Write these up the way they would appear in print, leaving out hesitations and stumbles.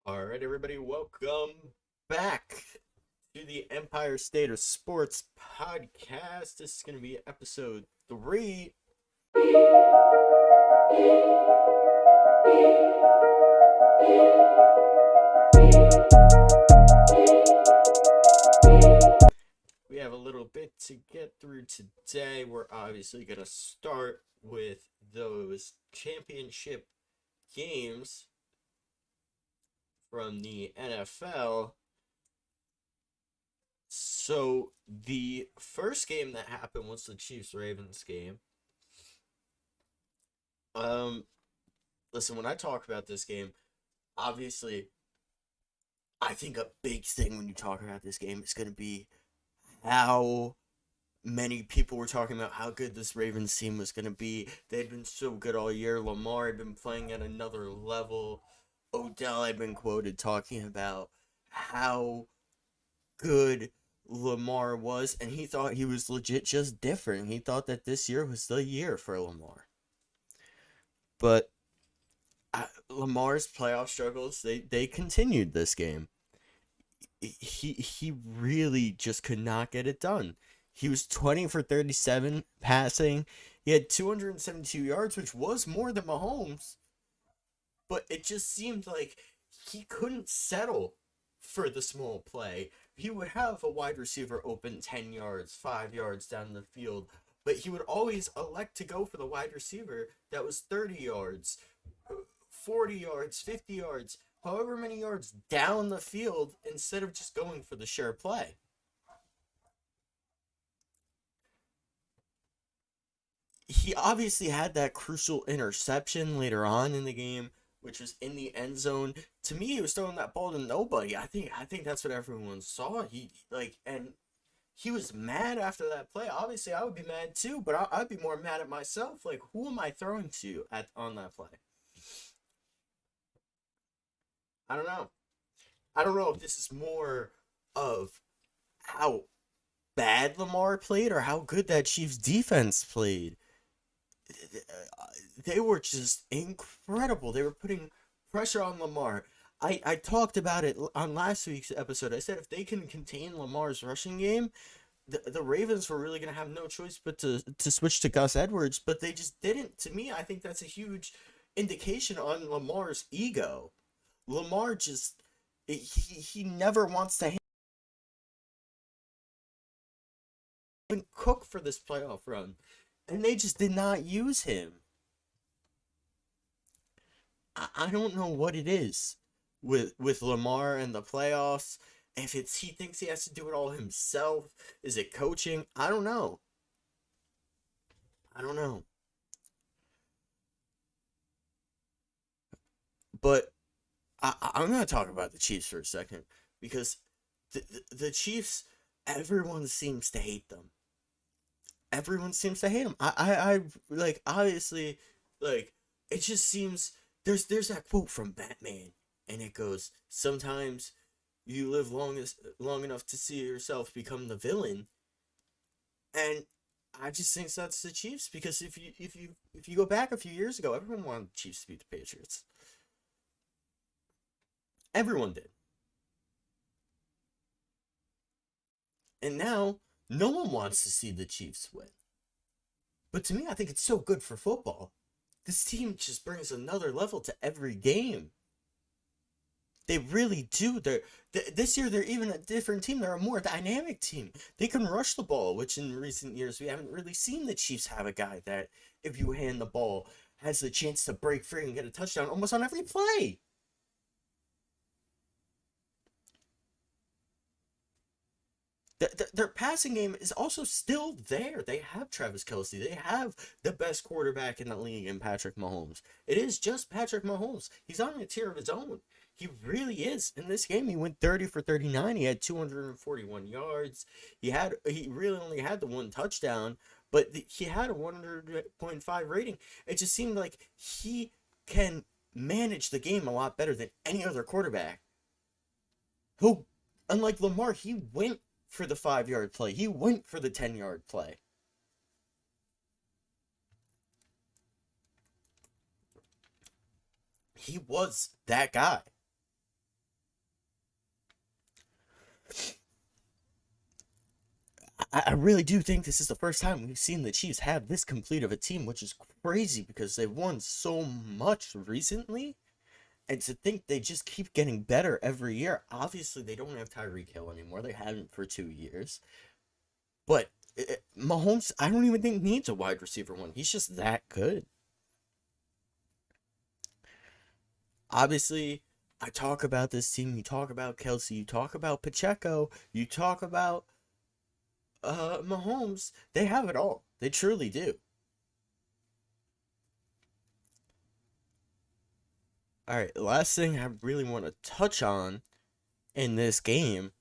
All right, everybody, welcome back to the Empire State of Sports podcast. This is going to be episode 3. We have a little bit to get through today. We're obviously going to start with those championship games from the NFL. So, the first game that happened was the Chiefs Ravens game. Um, Listen, when I talk about this game, obviously, I think a big thing when you talk about this game is going to be how many people were talking about how good this Ravens team was going to be. They'd been so good all year. Lamar had been playing at another level. Odell had been quoted talking about how good Lamar was, and he thought he was legit just different. He thought that this year was the year for Lamar. But Lamar's playoff struggles, they continued this game. He really just could not get it done. He was 20 for 37 passing. He had 272 yards, which was more than Mahomes, but it just seemed like he couldn't settle for the small play. He would have a wide receiver open 10 yards, 5 yards down the field, but he would always elect to go for the wide receiver that was 30 yards, 40 yards, 50 yards, however many yards down the field instead of just going for the sure play. He obviously had that crucial interception later on in the game, which was in the end zone. To me, he was throwing that ball to nobody. I think that's what everyone saw. And he was mad after that play. Obviously, I would be mad too, but I'd be more mad at myself. Like, who am I throwing to at on that play? I don't know. I don't know if this is more of how bad Lamar played or how good that Chiefs defense played. They were just incredible. They were putting pressure on Lamar. I talked about it on last week's episode. I said if they can contain Lamar's rushing game, the Ravens were really going to have no choice but to switch to Gus Edwards, but they just didn't. To me, I think that's a huge indication on Lamar's ego. Lamar just he never wants to even cook for this playoff run, and they just did not use him. I don't know what it is with Lamar and the playoffs. If it's he thinks he has to do it all himself, is it coaching? I don't know. I don't know. But I'm gonna talk about the Chiefs for a second because the Chiefs, everyone seems to hate them. Everyone seems to hate them. I like obviously like it just seems there's that quote from Batman, and it goes sometimes you live long enough to see yourself become the villain. And I just think that's the Chiefs because if you go back a few years ago, everyone wanted the Chiefs to beat the Patriots. Everyone did. And now no one wants to see the Chiefs win. But to me, I think it's so good for football. This team just brings another level to every game. They really do. This year they're even a different team. They're a more dynamic team. They can rush the ball, which in recent years we haven't really seen the Chiefs have a guy that, if you hand the ball, has the chance to break free and get a touchdown almost on every play. Their passing game is also still there. They have Travis Kelce. They have the best quarterback in the league in Patrick Mahomes. It is just Patrick Mahomes. He's on a tier of his own. He really is. In this game, he went 30 for 39. He had 241 yards. He really only had the one touchdown, but he had a 100.5 rating. It just seemed like he can manage the game a lot better than any other quarterback. Who, unlike Lamar, he went for the 5 yard play. He went for the 10 yard play. He was that guy. I really do think this is the first time we've seen the Chiefs have this complete of a team, which is crazy because they've won so much recently. And to think they just keep getting better every year. Obviously, they don't have Tyreek Hill anymore. They haven't for 2 years. But Mahomes, I don't even think needs a wide receiver one. He's just that good. Obviously, I talk about this team. You talk about Kelsey. You talk about Pacheco. You talk about Mahomes. They have it all. They truly do. All right, the last thing I really want to touch on in this game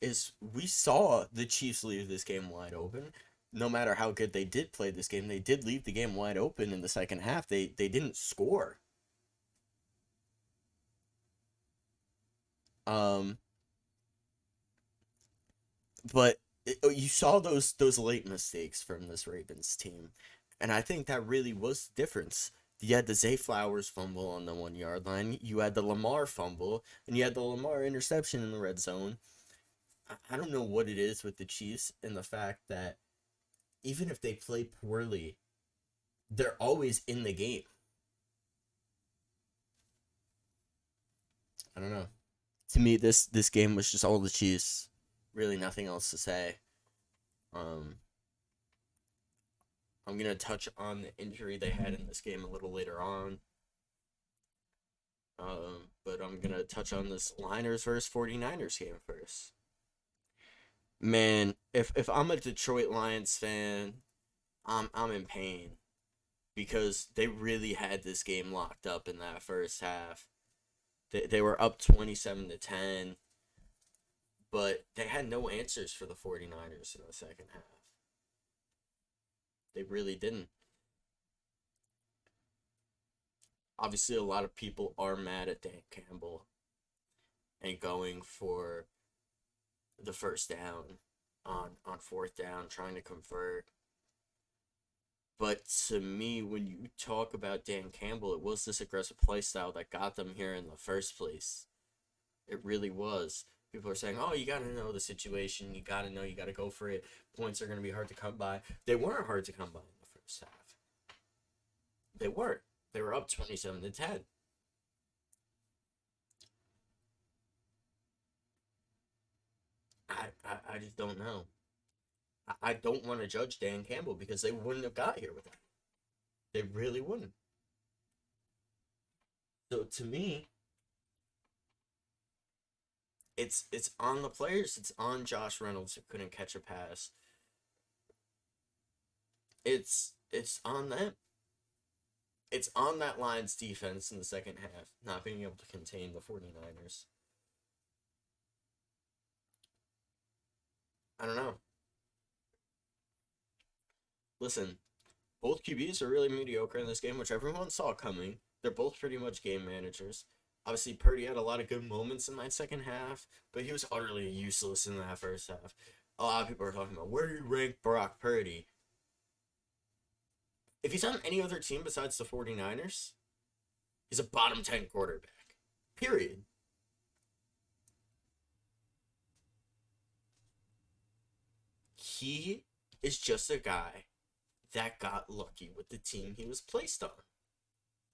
is we saw the Chiefs leave this game wide open. No matter how good they did play this game, they did leave the game wide open in the second half. They didn't score. Um, but you saw those late mistakes from this Ravens team, and I think that really was the difference. You had the Zay Flowers fumble on the 1 yard line. You had the Lamar fumble, and you had the Lamar interception in the red zone. I don't know what it is with the Chiefs and the fact that even if they play poorly, they're always in the game. I don't know. To me, this game was just all the Chiefs. Really, nothing else to say. Um, I'm gonna touch on the injury they had in this game a little later on. But I'm gonna touch on this Liners versus 49ers game first. Man, if I'm a Detroit Lions fan, I'm in pain because they really had this game locked up in that first half. They were up 27-10, but they had no answers for the 49ers in the second half. They really didn't. Obviously, a lot of people are mad at Dan Campbell and going for the first down on fourth down, trying to convert. But to me, when you talk about Dan Campbell, it was this aggressive play style that got them here in the first place. It really was. People are saying, oh, you got to know the situation. You got to know, you got to go for it. Points are going to be hard to come by. They weren't hard to come by in the first half. They weren't. They were up 27-10. I just don't know. I don't want to judge Dan Campbell because they wouldn't have got here with that. They really wouldn't. So to me, it's on the players. It's on Josh Reynolds who couldn't catch a pass. It's on them. It's on that Lions defense in the second half, not being able to contain the 49ers. I don't know. Listen, both QBs are really mediocre in this game, which everyone saw coming. They're both pretty much game managers. Obviously, Purdy had a lot of good moments in that second half, but he was utterly useless in that first half. A lot of people are talking about where do you rank Brock Purdy? If he's on any other team besides the 49ers, he's a bottom 10 quarterback. Period. He is just a guy that got lucky with the team he was placed on.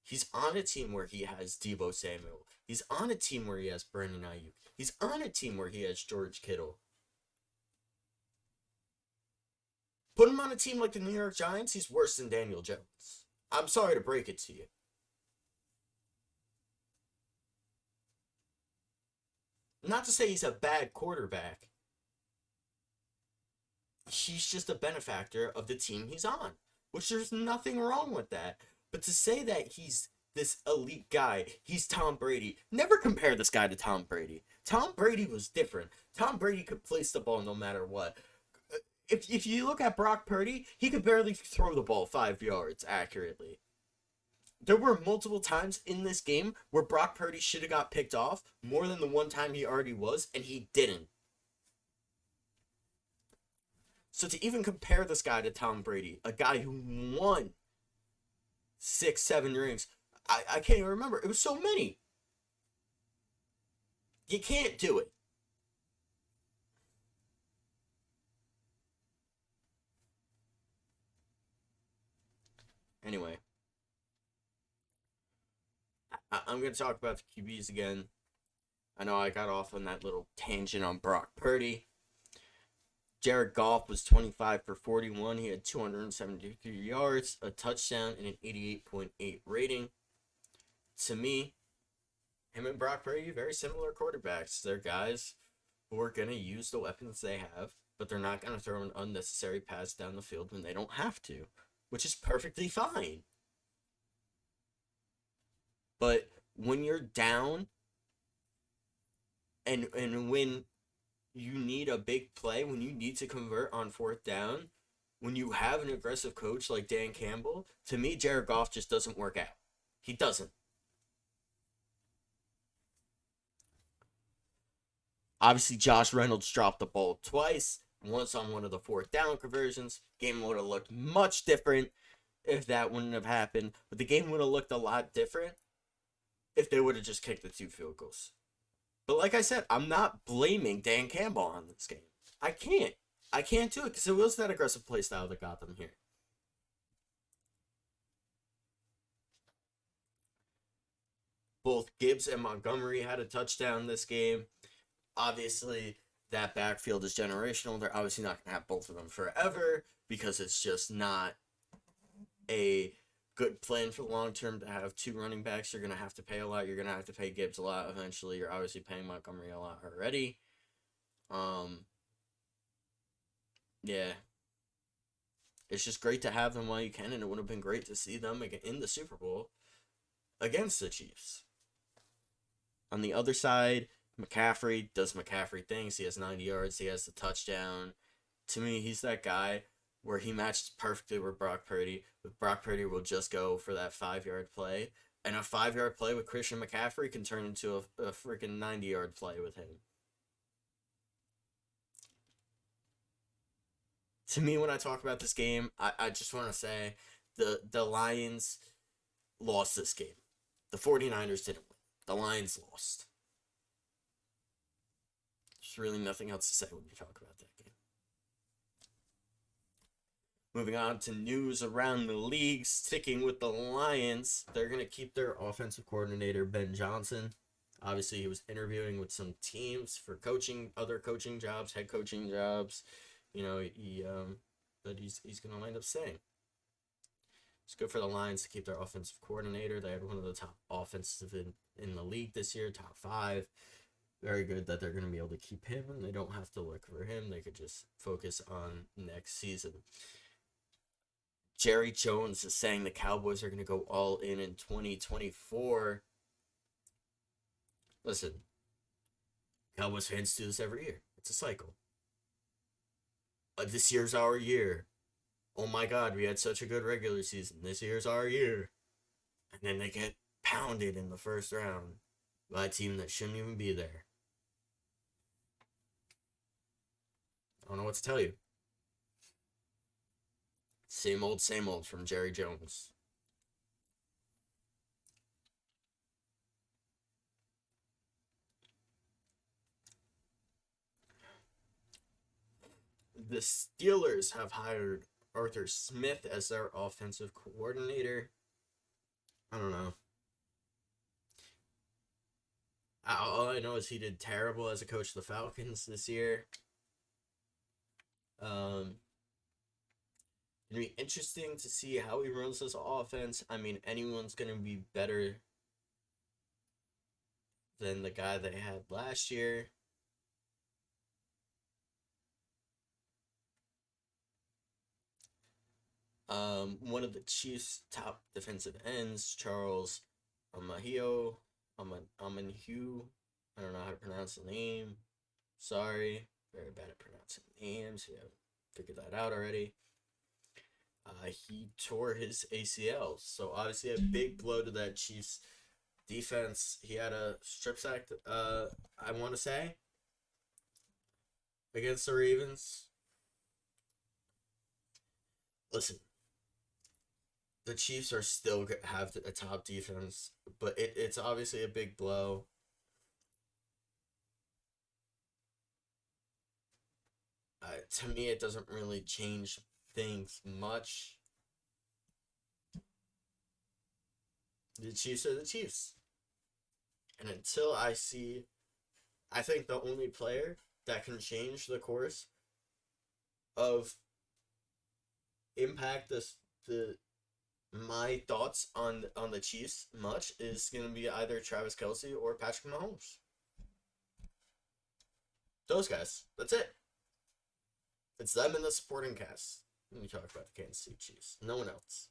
He's on a team where he has Deebo Samuel. He's on a team where he has Brandon Ayuk. He's on a team where he has George Kittle. Put him on a team like the New York Giants, he's worse than Daniel Jones. I'm sorry to break it to you. Not to say he's a bad quarterback. He's just a benefactor of the team he's on, which there's nothing wrong with that. But to say that he's this elite guy, he's Tom Brady. Never compare this guy to Tom Brady. Tom Brady was different. Tom Brady could place the ball no matter what. If you look at Brock Purdy, he could barely throw the ball 5 yards accurately. There were multiple times in this game where Brock Purdy should have got picked off more than the one time he already was, and he didn't. So to even compare this guy to Tom Brady, a guy who won 6, 7 rings, I can't even remember. It was so many. You can't do it. Anyway, I'm going to talk about the QBs again. I know I got off on that little tangent on Brock Purdy. Jared Goff was 25 for 41. He had 273 yards, a touchdown, and an 88.8 rating. To me, him and Brock Purdy, very similar quarterbacks. They're guys who are going to use the weapons they have, but they're not going to throw an unnecessary pass down the field when they don't have to, which is perfectly fine. But when you're down and when you need a big play, when you need to convert on fourth down, when you have an aggressive coach like Dan Campbell, to me, Jared Goff just doesn't work out. He doesn't. Obviously, Josh Reynolds dropped the ball twice, once on one of the fourth down conversions. Game would have looked much different if that wouldn't have happened, but the game would have looked a lot different if they would have just kicked the 2 field goals. But like I said, I'm not blaming Dan Campbell on this game. I can't. I can't do it because it was that aggressive play style that got them here. Both Gibbs and Montgomery had a touchdown this game. Obviously, that backfield is generational. They're obviously not going to have both of them forever because it's just not a good plan for the long term to have 2 running backs. You're going to have to pay a lot. You're going to have to pay Gibbs a lot eventually. You're obviously paying Montgomery a lot already. Yeah. It's just great to have them while you can, and it would have been great to see them in the Super Bowl against the Chiefs. On the other side, McCaffrey does McCaffrey things. He has 90 yards. He has the touchdown. To me, he's that guy where he matches perfectly with Brock Purdy. But Brock Purdy will just go for that 5-yard play. And a 5-yard play with Christian McCaffrey can turn into a freaking 90-yard play with him. To me, when I talk about this game, I just want to say the Lions lost this game. The 49ers didn't win. The Lions lost. There's really nothing else to say when you talk about that game. Moving on to news around the league, sticking with the Lions, they're going to keep their offensive coordinator, Ben Johnson. Obviously, he was interviewing with some teams for other coaching jobs, head coaching jobs. But he's going to wind up staying. It's good for the Lions to keep their offensive coordinator. They had one of the top offensive in the league this year, top 5. Very good that they're going to be able to keep him, and they don't have to look for him. They could just focus on next season. Jerry Jones is saying the Cowboys are going to go all in 2024. Listen, Cowboys fans do this every year. It's a cycle. This year's our year. Oh my God, we had such a good regular season. This year's our year. And then they get pounded in the first round by a team that shouldn't even be there. I don't know what to tell you. Same old from Jerry Jones. The Steelers have hired Arthur Smith as their offensive coordinator. I don't know. All I know is he did terrible as a coach of the Falcons this year. It'll be interesting to see how he runs this offense. I mean, anyone's going to be better than the guy they had last year. One of the Chiefs' top defensive ends, Charles Omenihu. I don't know how to pronounce the name. Sorry. Very bad at pronouncing names. Yeah, figured that out already. He tore his ACL. So obviously a big blow to that Chiefs defense. He had a strip sack, I want to say, against the Ravens. Listen, the Chiefs are still have a top defense, but it's obviously a big blow. To me, it doesn't really change things much. The Chiefs are the Chiefs. And until I think the only player that can change the course of impact the my thoughts on the Chiefs much is going to be either Travis Kelce or Patrick Mahomes. Those guys. That's it. It's them and the supporting cast when we talk about the Kansas City Chiefs. No one else.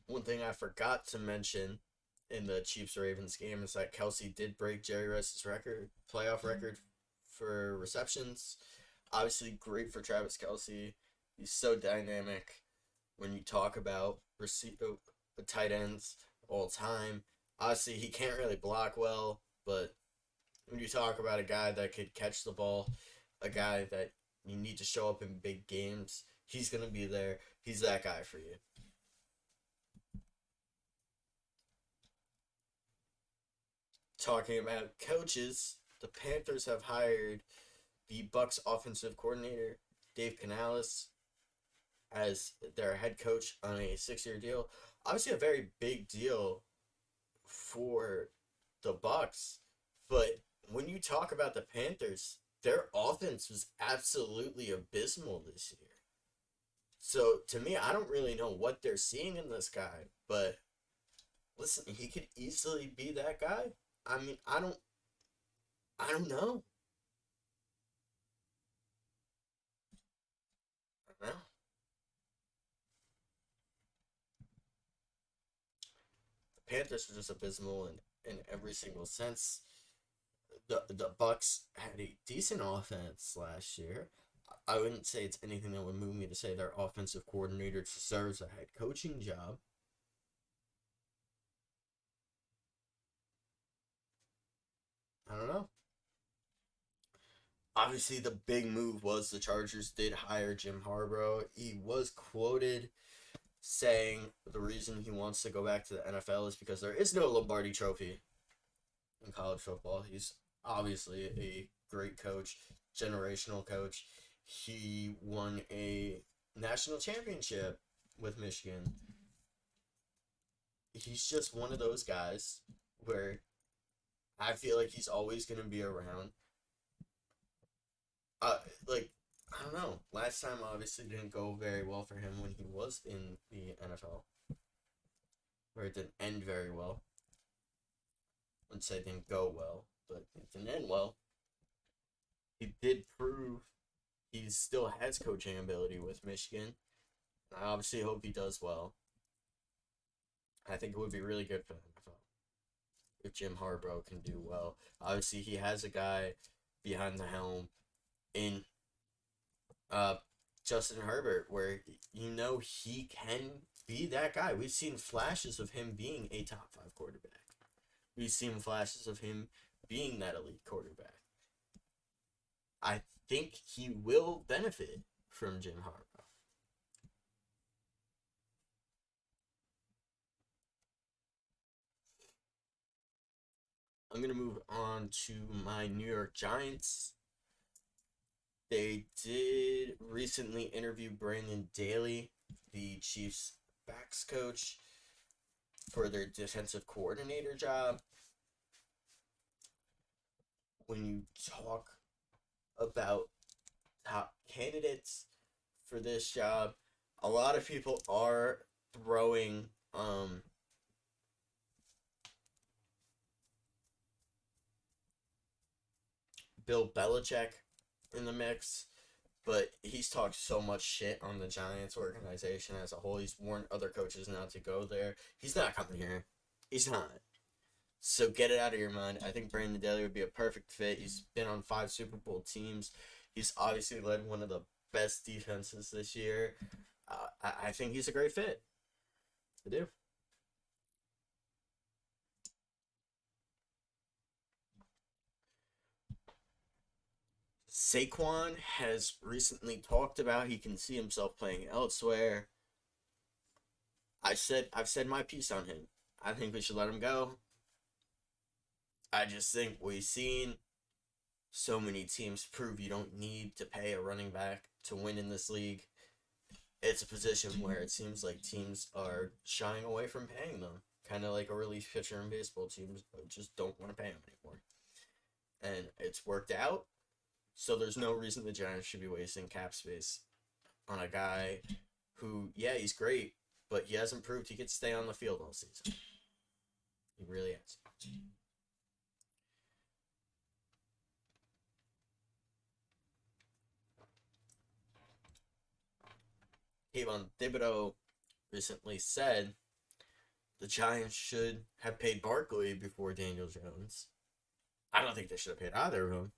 One thing I forgot to mention in the Chiefs Ravens game is that Kelce did break Jerry Rice's playoff record for receptions. Obviously, great for Travis Kelce. He's so dynamic when you talk about tight ends all time. Obviously, he can't really block well, but when you talk about a guy that could catch the ball, a guy that you need to show up in big games, he's going to be there. He's that guy for you. Talking about coaches, the Panthers have hired the Bucks offensive coordinator, Dave Canales, as their head coach on a 6-year deal. Obviously a very big deal for the Bucks, but when you talk about the Panthers, their offense was absolutely abysmal this year. So to me, I don't really know what they're seeing in this guy, but listen, he could easily be that guy. I mean, I don't know. I don't know. The Panthers were just abysmal in every single sense. The Bucks had a decent offense last year. I wouldn't say it's anything that would move me to say their offensive coordinator deserves a head coaching job. I don't know. Obviously, the big move was the Chargers did hire Jim Harbaugh. He was quoted saying the reason he wants to go back to the NFL is because there is no Lombardi Trophy in college football. He's obviously a great coach, generational coach. He won a national championship with Michigan. He's just one of those guys where I feel like he's always going to be around. Like, I don't know. Last time obviously didn't go very well for him when he was in the NFL, where it didn't end very well. I wouldn't say it didn't go well, but it didn't end well. He did prove he still has coaching ability with Michigan. I obviously hope he does well. I think it would be really good for the NFL if Jim Harbaugh can do well. Obviously, he has a guy behind the helm in uh, Justin Herbert, where he can be that guy. We've seen flashes of him being a top 5 quarterback. We've seen flashes of him being that elite quarterback. I think he will benefit from Jim Harbaugh. I'm going to move on to my New York Giants. They did recently interview Brandon Daly, the Chiefs' backs coach, for their defensive coordinator job. When you talk about top candidates for this job, a lot of people are throwing Bill Belichick in the mix, but he's talked so much shit on the Giants organization as a whole. He's warned other coaches not to go there. He's not coming here. He's not. So get it out of your mind. I think Brandon Daly would be a perfect fit. He's been on 5 Super Bowl teams. He's obviously led one of the best defenses this year. I think he's a great fit. I do. Saquon has recently talked about he can see himself playing elsewhere. I've said my piece on him. I think we should let him go. I just think we've seen so many teams prove you don't need to pay a running back to win in this league. It's a position where it seems like teams are shying away from paying them. Kind of like a relief pitcher in baseball. Teams just don't want to pay them anymore. And it's worked out, so there's no reason the Giants should be wasting cap space on a guy who, yeah, he's great, but he hasn't proved he could stay on the field all season. He really has. Kayvon Thibodeau recently said the Giants should have paid Barkley before Daniel Jones. I don't think they should have paid either of them.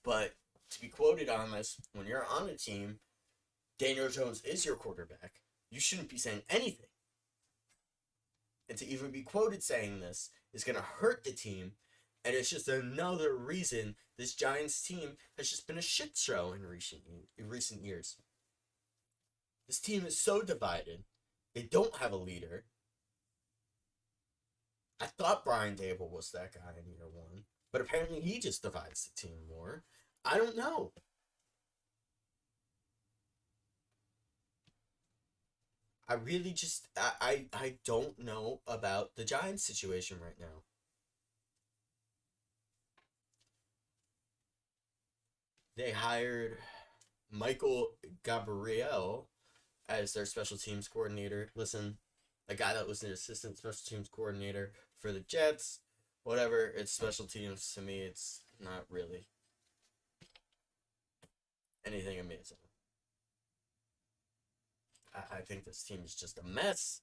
But to be quoted on this, when you're on a team, Daniel Jones is your quarterback. You shouldn't be saying anything. And to even be quoted saying this is going to hurt the team. And it's just another reason this Giants team has just been a shit show in recent years. This team is so divided. They don't have a leader. I thought Brian Dable was that guy in year one, but apparently he just divides the team more. I don't know. I really just I don't know about the Giants situation right now. They hired Michael Gabriel as their special teams coordinator. Listen, a guy that was an assistant special teams coordinator for the Jets. Whatever, it's special teams. To me, it's not really anything amazing. I think this team is just a mess.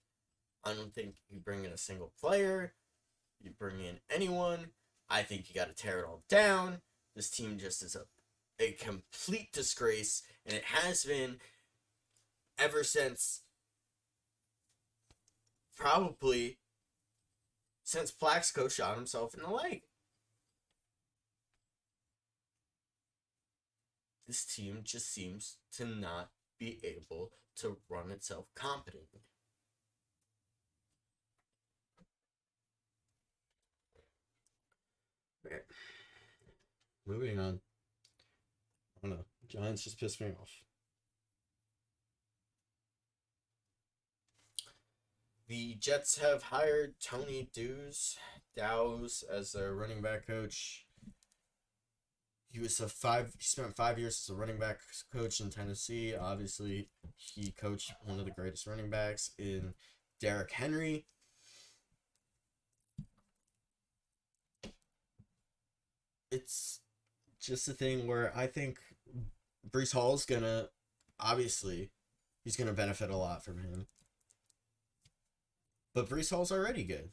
I don't think you bring in a single player. You bring in anyone. I think you got to tear it all down. This team just is a complete disgrace, and it has been ever since probably since Plaxico shot himself in the leg. This team just seems to not be able to run itself competently. Right. Moving on. I don't know. Giants just pissed me off. The Jets have hired Tony Dowse as their running back coach. He spent 5 years as a running back coach in Tennessee. Obviously, he coached one of the greatest running backs in Derrick Henry. It's just a thing where I think Breece Hall's gonna, obviously, he's gonna benefit a lot from him. But Breece Hall's already good.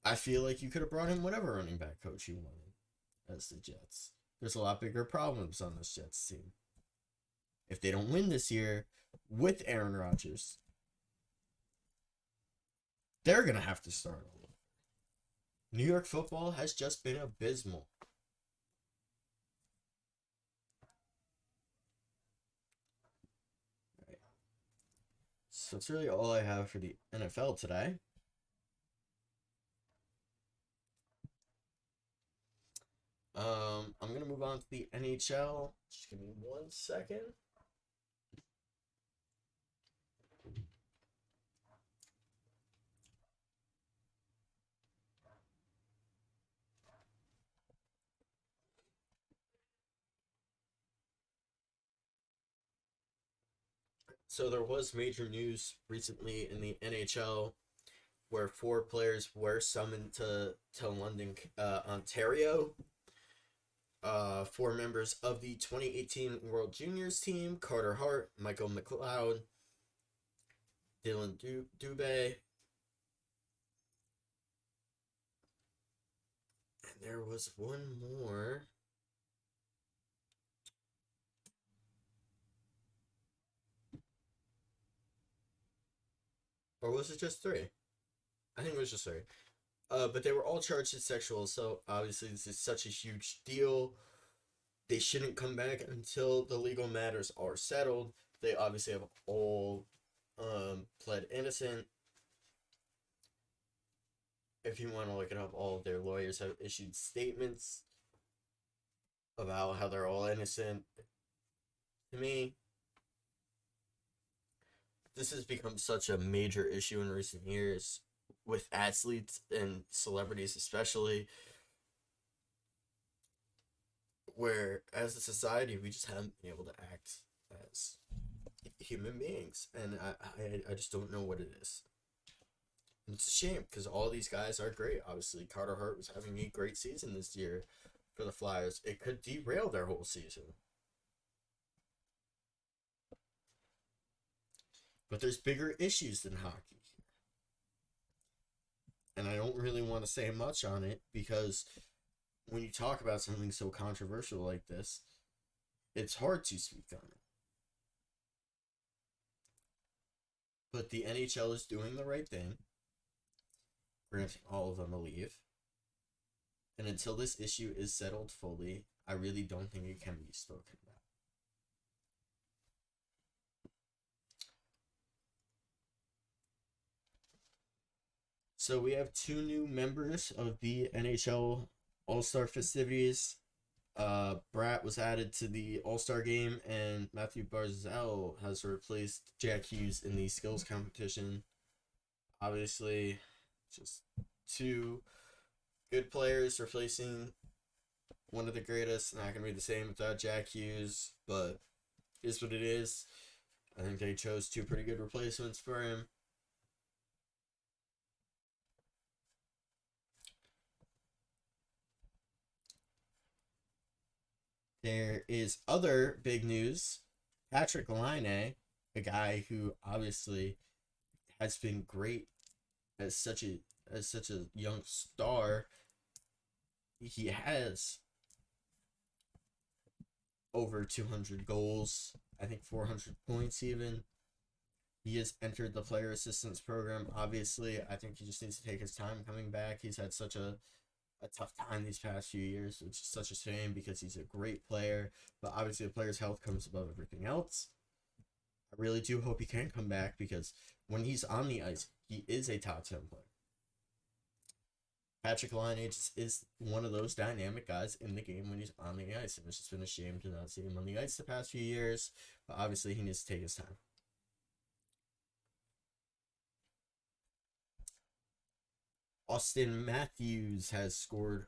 I feel like you could have brought him whatever running back coach you wanted as the Jets. There's a lot bigger problems on this Jets team. If they don't win this year with Aaron Rodgers, they're going to have to start all over. New York football has just been abysmal. Right. So that's really all I have for the NFL today. I'm gonna move on to the NHL. Just give me 1 second. So there was major news recently in the NHL where 4 players were summoned to London, Ontario. 4 members of the 2018 World Juniors team: Carter Hart, Michael McLeod, Dylan Dubé, and there was one more. Or was it just 3? I think it was just 3. But they were all charged with sexual assault. Obviously, this is such a huge deal. They shouldn't come back until the legal matters are settled. They obviously have all pled innocent. if you want to look it up, all of their lawyers have issued statements about how they're all innocent. To me, this has become such a major issue in recent years with athletes and celebrities, especially, where as a society we just haven't been able to act as human beings, and I just don't know what it is. And it's a shame because all these guys are great. Obviously, Carter Hart was having a great season this year for the Flyers. It could derail their whole season. But there's bigger issues than hockey. And I don't really want to say much on it because when you talk about something so controversial like this, it's hard to speak on it. But the NHL is doing the right thing, granting all of them a leave. And until this issue is settled fully, I really don't think it can be spoken about. So we have two new members of the NHL All-Star festivities. Bratt was added to the All-Star game, and Matthew Barzal has replaced Jack Hughes in the skills competition. Obviously, just two good players replacing one of the greatest. Not going to be the same without Jack Hughes, but it is what it is. I think they chose two pretty good replacements for him. There is other big news. Patrik Laine, a guy who obviously has been great as such a young star. He has over 200 goals, I think 400 points even. He has entered the player assistance program. Obviously, I think he just needs to take his time coming back. He's had such a tough time these past few years, which is such a shame because he's a great player. But obviously, the player's health comes above everything else. I really do hope he can come back because when he's on the ice, he is a top 10 player. Patrik Laine is one of those dynamic guys in the game when he's on the ice. And it's just been a shame to not see him on the ice the past few years. But obviously, he needs to take his time. Austin Matthews has scored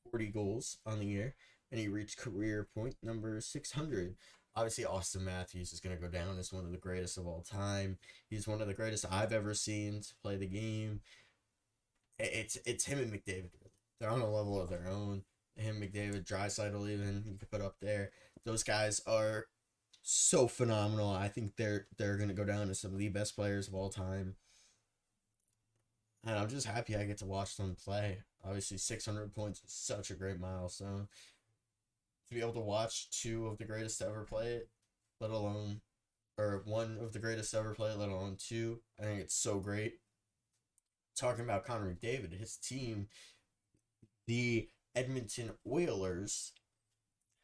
40 goals on the year, and he reached career point number 600. Obviously, Austin Matthews is going to go down as one of the greatest of all time. He's one of the greatest I've ever seen to play the game. It's him and McDavid. They're on a level of their own. Him, McDavid, Draisaitl even you could put up there. Those guys are so phenomenal. I think they're going to go down as some of the best players of all time. And I'm just happy I get to watch them play. Obviously, 600 points is such a great milestone. To be able to watch two of the greatest to ever play it, let alone, or one of the greatest to ever play it, let alone two, I think it's so great. Talking about Connor McDavid, his team, the Edmonton Oilers,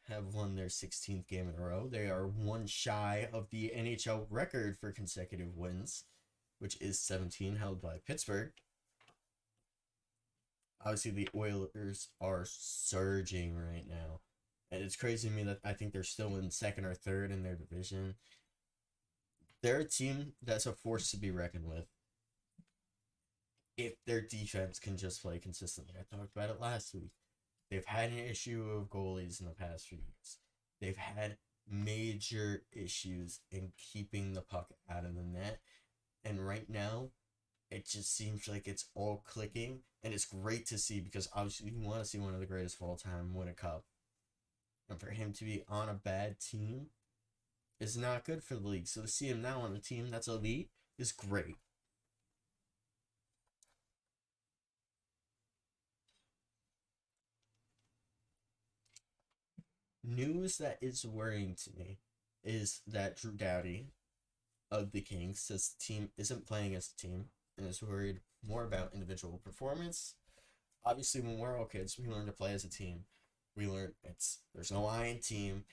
have won their 16th game in a row. They are one shy of the NHL record for consecutive wins, which is 17, held by Pittsburgh. Obviously, the Oilers are surging right now. And it's crazy to me that I think they're still in second or third in their division. They're a team that's a force to be reckoned with if their defense can just play consistently. I talked about it last week. They've had an issue of goalies in the past few years. They've had major issues in keeping the puck out of the net. And right now, it just seems like it's all clicking. And it's great to see because obviously you want to see one of the greatest of all time win a cup. And for him to be on a bad team is not good for the league. So to see him now on a team that's elite is great. News that is worrying to me is that Drew Doughty of the Kings says the team isn't playing as a team and is worried more about individual performance. Obviously, when we're all kids, we learn to play as a team. We learn there's no I in team,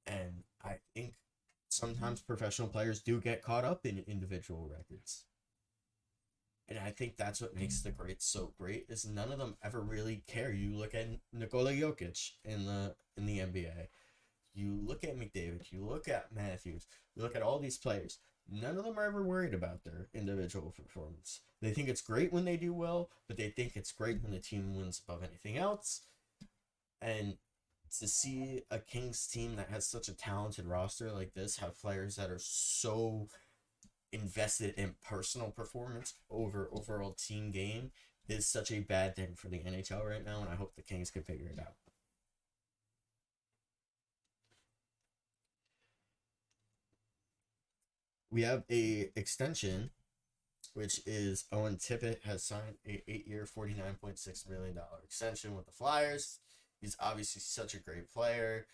and I think sometimes professional players do get caught up in individual records. And I think that's what makes the greats so great is none of them ever really care. You look at Nikola Jokic in the NBA. You look at McDavid. You look at Matthews. You look at all these players. None of them are ever worried about their individual performance. They think it's great when they do well, but they think it's great when the team wins above anything else. And to see a Kings team that has such a talented roster like this have players that are so invested in personal performance over overall team game is such a bad thing for the NHL right now, and I hope the Kings can figure it out. We have a extension, which is Owen Tippett has signed a 8-year, $49.6 million extension with the Flyers. He's obviously such a great player.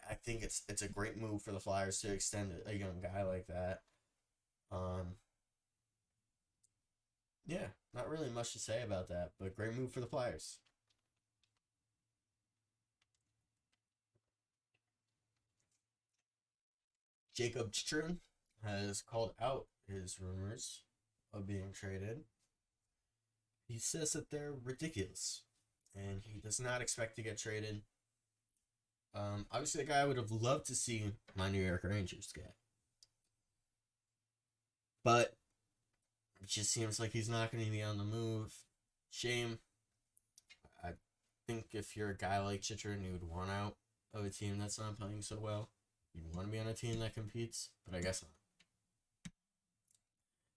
I think it's a great move for the Flyers to extend a young guy like that. Yeah, not really much to say about that, but great move for the Flyers. Jacob Chychrun has called out his rumors of being traded. He says that they're ridiculous, and he does not expect to get traded. Obviously, the guy I would have loved to see my New York Rangers get, but it just seems like he's not going to be on the move. Shame. I think if you're a guy like Chychrun, you would want out of a team that's not playing so well. You'd want to be on a team that competes, but I guess not.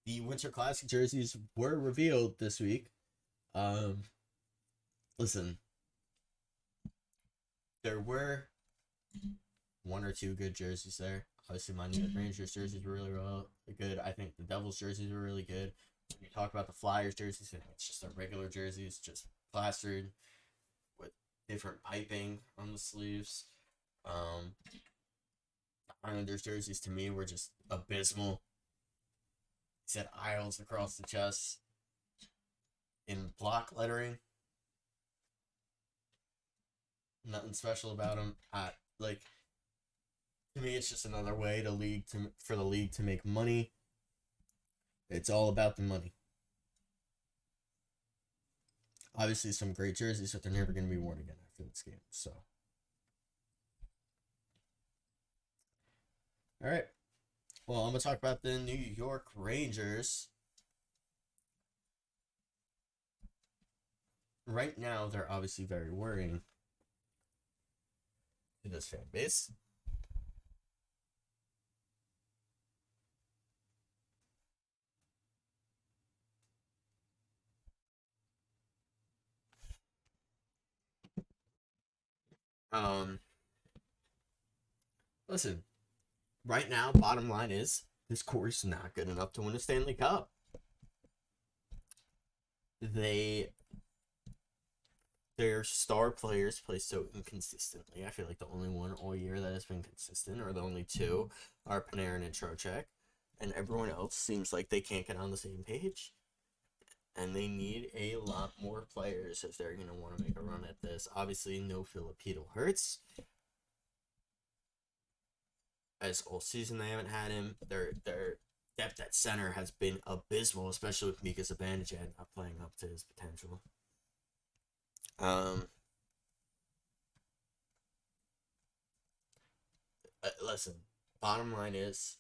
The Winter Classic jerseys were revealed this week. Listen, there were one or two good jerseys there. Obviously, my New York Rangers jerseys were really, really good. I think the Devils jerseys were really good. When you talk about the Flyers jerseys, it's just a regular jerseys, just plastered with different piping on the sleeves. The Islanders jerseys to me were just abysmal. It said Isles across the chest in block lettering. Nothing special about them. To me, it's just another way for the league to make money. It's all about the money. Obviously, some great jerseys, but they're never going to be worn again after this game. So, all right. Well, I'm going to talk about the New York Rangers. Right now, they're obviously very worrying to this fan base. Listen, right now, bottom line is this core is not good enough to win a Stanley Cup. Their star players play so inconsistently. I feel like the only one all year that has been consistent, or the only two, are Panarin and Trocheck, and everyone else seems like they can't get on the same page. And they need a lot more players if they're going to want to make a run at this. Obviously, no Filipino hurts. As all season they haven't had him. Their depth at center has been abysmal, especially with Mika Zibanejad not playing up to his potential. Listen, bottom line is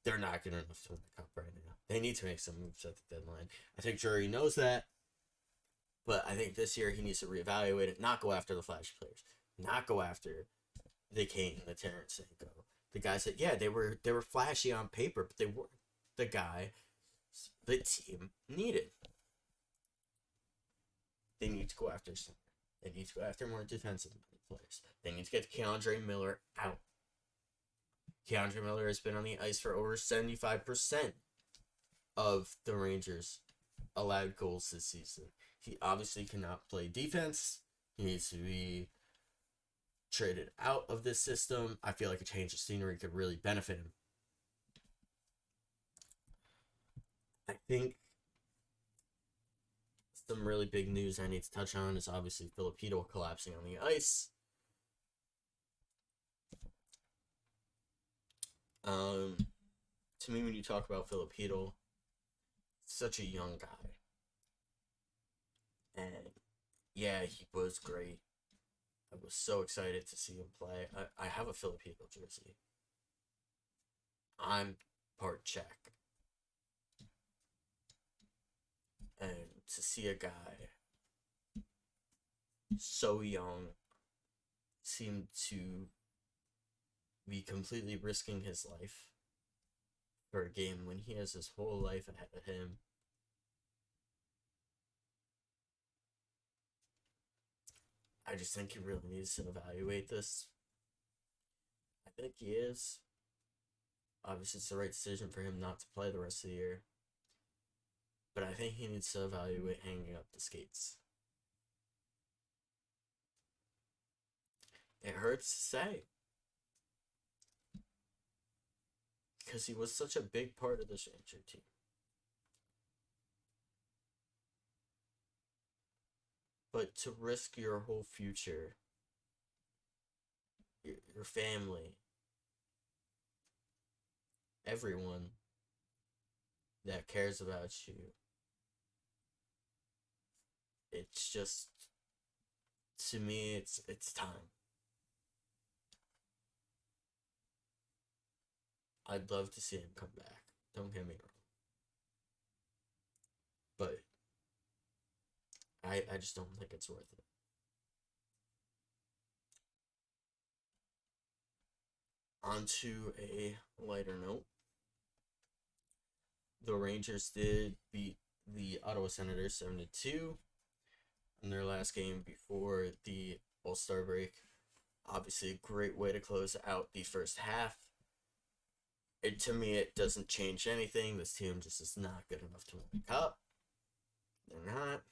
they're not good enough to win the cup right now. They need to make some moves at the deadline. I think Drury knows that, but I think this year he needs to reevaluate it, not go after the flash players, not go after the Kane and the Tarasenko. The guys that they were flashy on paper, but they weren't the guy the team needed. They need to go after center. They need to go after more defensive players. They need to get Keandre Miller out. Keandre Miller has been on the ice for over 75% of the Rangers' allowed goals this season. He obviously cannot play defense. He needs to be traded out of this system. I feel like a change of scenery could really benefit him. I think some really big news I need to touch on is obviously Filipino collapsing on the ice. To me, when you talk about Filipino, such a young guy. And yeah, he was great. I was so excited to see him play. I have a Filipino jersey. I'm part Czech. And to see a guy so young seem to be completely risking his life for a game when he has his whole life ahead of him. I just think he really needs to evaluate this. I think he is. Obviously, it's the right decision for him not to play the rest of the year. But I think he needs to evaluate hanging up the skates. It hurts to say. Because he was such a big part of this Ranger team. But to risk your whole future, your family, everyone that cares about you, it's just, to me, it's time. I'd love to see him come back. Don't get me wrong. But I just don't think it's worth it. On to a lighter note. The Rangers did beat the Ottawa Senators 7-2 in their last game before the All-Star break. Obviously, a great way to close out the first half. To me, it doesn't change anything. This team just is not good enough to win the cup. They're not.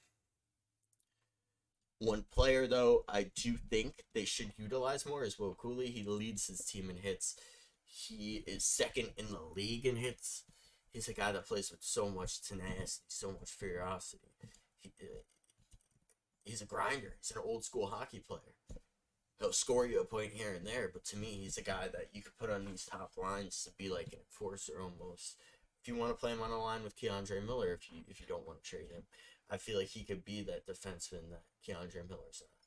One player, though, I do think they should utilize more is Will Cooley. He leads his team in hits. He is second in the league in hits. He's a guy that plays with so much tenacity, so much ferocity. He's a grinder. He's an old school hockey player. He'll score you a point here and there, but to me, he's a guy that you could put on these top lines to be like an enforcer almost. If you want to play him on a line with Keandre Miller, if you don't want to trade him, I feel like he could be that defenseman that Keandre Miller's not.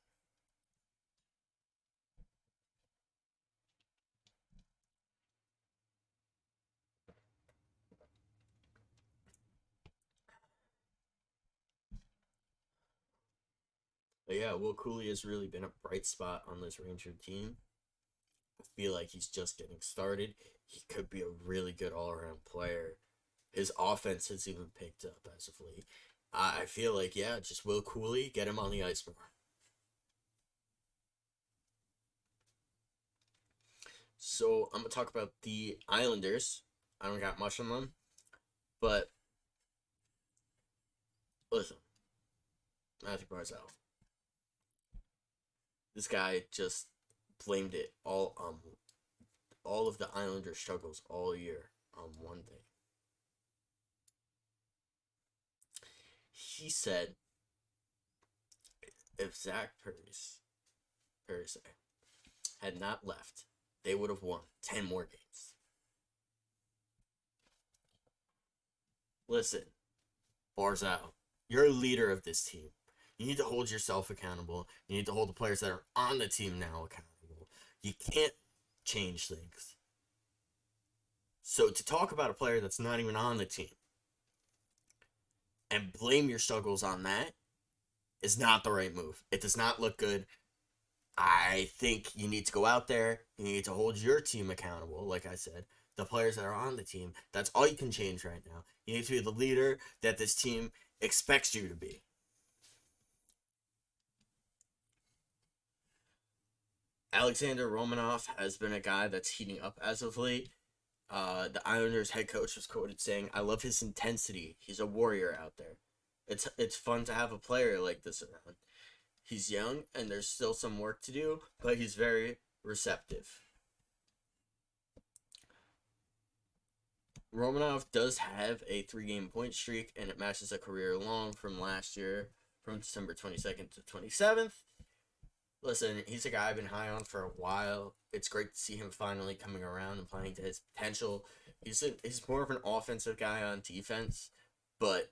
But yeah, Will Cooley has really been a bright spot on this Ranger team. I feel like he's just getting started. He could be a really good all-around player. His offense has even picked up as of late. I feel like, yeah, just Will Cooley, get him on the ice more. So I'm gonna talk about the Islanders. I don't got much on them, but listen, Matthew Barzal. This guy just blamed it all of the Islanders' struggles all year on one thing. He said if Zach Parise had not left, they would have won 10 more games. Listen, Barzal, you're a leader of this team. You need to hold yourself accountable. You need to hold the players that are on the team now accountable. You can't change things. So to talk about a player that's not even on the team and blame your struggles on that is not the right move. It does not look good. I think you need to go out there. You need to hold your team accountable, like I said. The players that are on the team, that's all you can change right now. You need to be the leader that this team expects you to be. Alexander Romanov has been a guy that's heating up as of late. The Islanders head coach was quoted saying, "I love his intensity. He's a warrior out there. It's fun to have a player like this around. He's young and there's still some work to do, but he's very receptive." Romanov does have a 3-game point streak, and it matches a career long from last year, from December 22nd to 27th. Listen, he's a guy I've been high on for a while. It's great to see him finally coming around and playing to his potential. He's more of an offensive guy on defense, but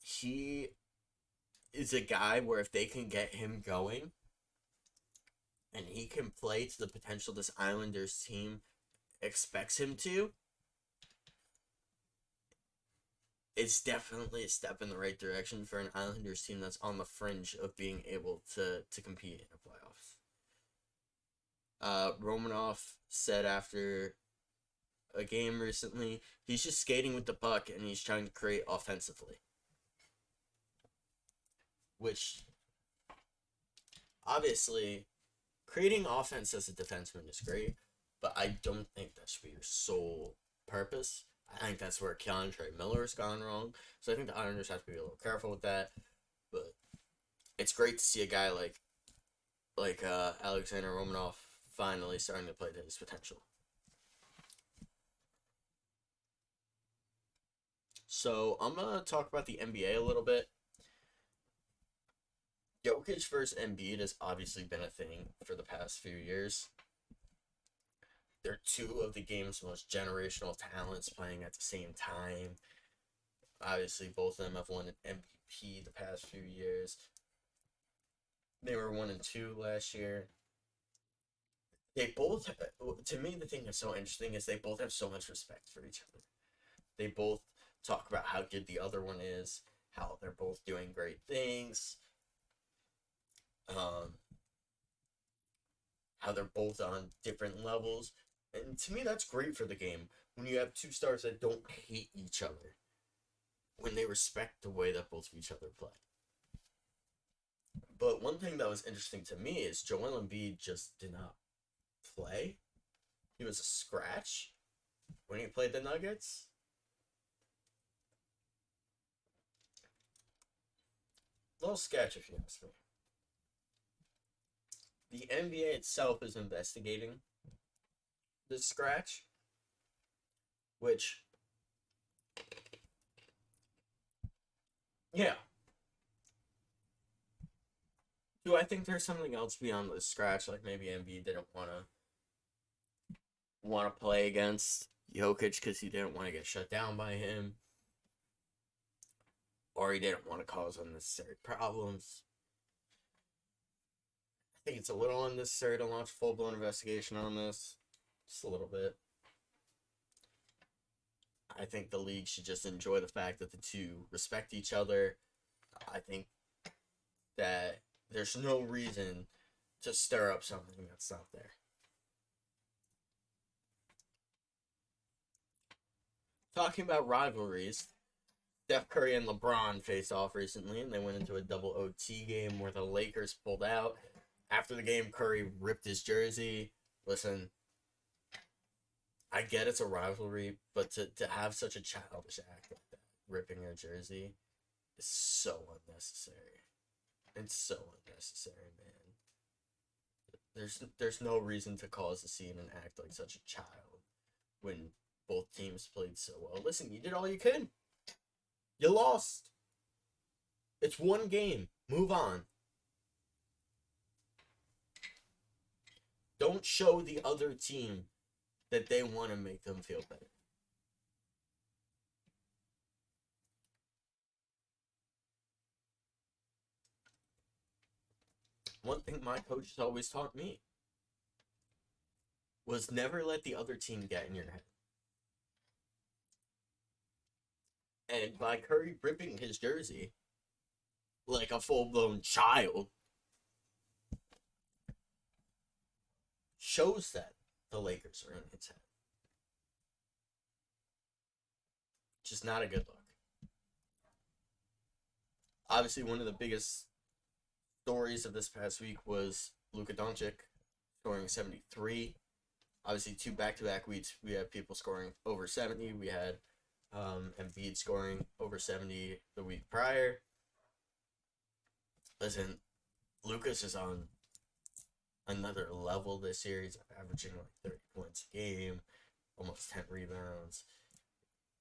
he is a guy where if they can get him going and he can play to the potential this Islanders team expects him to, it's definitely a step in the right direction for an Islanders team that's on the fringe of being able to compete in the playoffs. Romanov said after a game recently, he's just skating with the puck and he's trying to create offensively. Which, obviously, creating offense as a defenseman is great, but I don't think that should be your sole purpose. I think that's where Keandre Miller's gone wrong. So I think the Islanders have to be a little careful with that. But it's great to see a guy like Alexander Romanov finally starting to play to his potential. So I'm gonna talk about the NBA a little bit. Jokic versus Embiid has obviously been a thing for the past few years. They're two of the game's most generational talents playing at the same time. Obviously, both of them have won an MVP the past few years. They were 1-2 last year. They both, to me, the thing that's so interesting is they both have so much respect for each other. They both talk about how good the other one is, how they're both doing great things, how they're both on different levels. And to me, that's great for the game when you have two stars that don't hate each other, when they respect the way that both of each other play. But one thing that was interesting to me is Joel Embiid just did not play. He was a scratch when he played the Nuggets. A little sketch, if you ask me. The NBA itself is investigating the scratch, which, yeah. Do I think there's something else beyond the scratch? Like maybe Embiid didn't want to play against Jokic because he didn't want to get shut down by him, or he didn't want to cause unnecessary problems. I think it's a little unnecessary to launch a full-blown investigation on this. Just a little bit. I think the league should just enjoy the fact that the two respect each other. I think that there's no reason to stir up something that's not there. Talking about rivalries, Steph Curry and LeBron faced off recently, and they went into a double OT game where the Lakers pulled out. After the game, Curry ripped his jersey. Listen, I get it's a rivalry, but to have such a childish act like that, ripping your jersey, is so unnecessary. It's so unnecessary, man. There's no reason to cause a scene and act like such a child when both teams played so well. Listen, you did all you could. You lost. It's one game. Move on. Don't show the other team that they want to make them feel better. One thing my coaches always taught me was never let the other team get in your head. And by Curry ripping his jersey like a full-blown child shows that the Lakers are in his head. Just not a good look. Obviously, one of the biggest stories of this past week was Luka Doncic scoring 73. Obviously, two back-to-back weeks, we had people scoring over 70. We had Embiid scoring over 70 the week prior. Listen, Lucas is on another level this year. He's averaging like 30 points a game, almost 10 rebounds.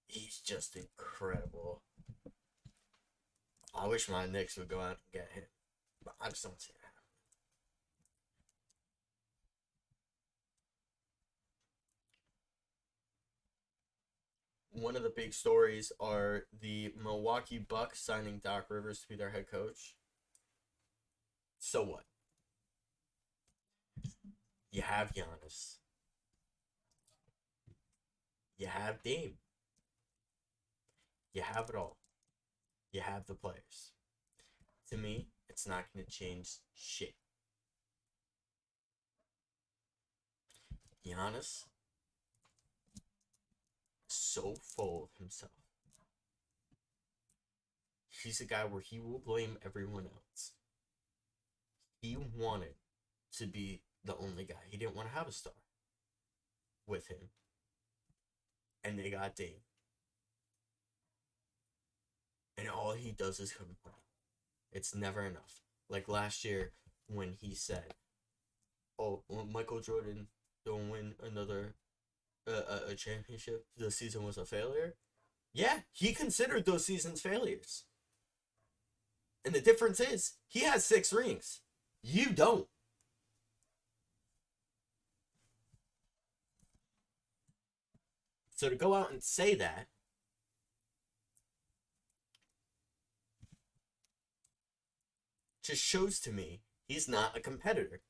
He's just incredible. I wish my Knicks would go out and get him, but I just don't see it happening. one of the big stories are the Milwaukee Bucks signing Doc Rivers to be their head coach. So what? You have Giannis. You have Dame. You have it all. You have the players. To me, it's not going to change shit. Giannis is so full of himself. He's a guy where he will blame everyone else. He wanted to be the only guy. He didn't want to have a star with him. And they got Dame. And all he does is complain. It's never enough. Like last year when he said, "Oh, well, Michael Jordan don't win another a championship. The season was a failure." Yeah, he considered those seasons failures. And the difference is, he has 6 rings. You don't. So to go out and say that just shows to me he's not a competitor.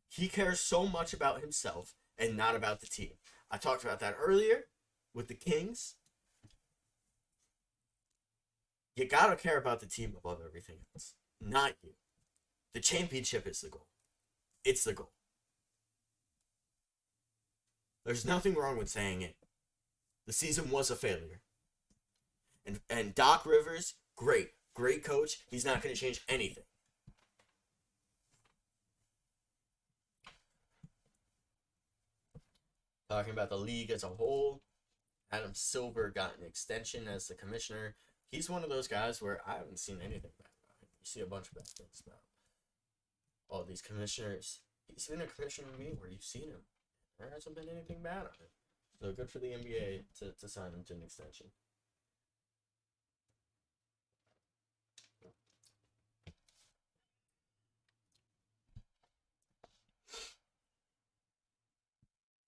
He cares so much about himself and not about the team. I talked about that earlier with the Kings. You gotta care about the team above everything else, not you. The championship is the goal. It's the goal. There's nothing wrong with saying it. The season was a failure. And Doc Rivers, great coach. He's not going to change anything. Talking about the league as a whole, Adam Silver got an extension as the commissioner. He's one of those guys where I haven't seen anything bad about him. You see a bunch of bad things about all these commissioners. He's been a commissioner to me where you've seen him. There hasn't been anything bad on it. So good for the NBA to sign him to an extension.